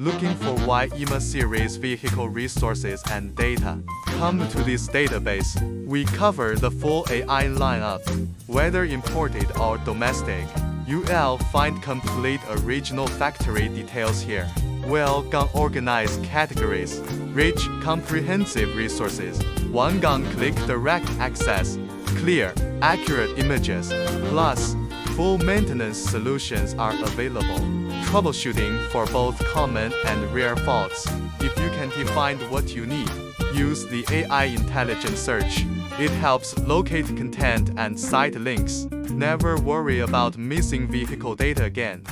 Looking for Yema series vehicle resources and data? Come to this database. We cover the full AI lineup, whether imported or domestic. You'll find complete original factory details here. Well-organized categories, rich, comprehensive resources, one-click direct access, clear, accurate images, plus full maintenance solutions are available. Troubleshooting for both common and rare faults. If you can't find what you need, use the AI intelligent search. It helps locate content and site links. Never worry about missing vehicle data again.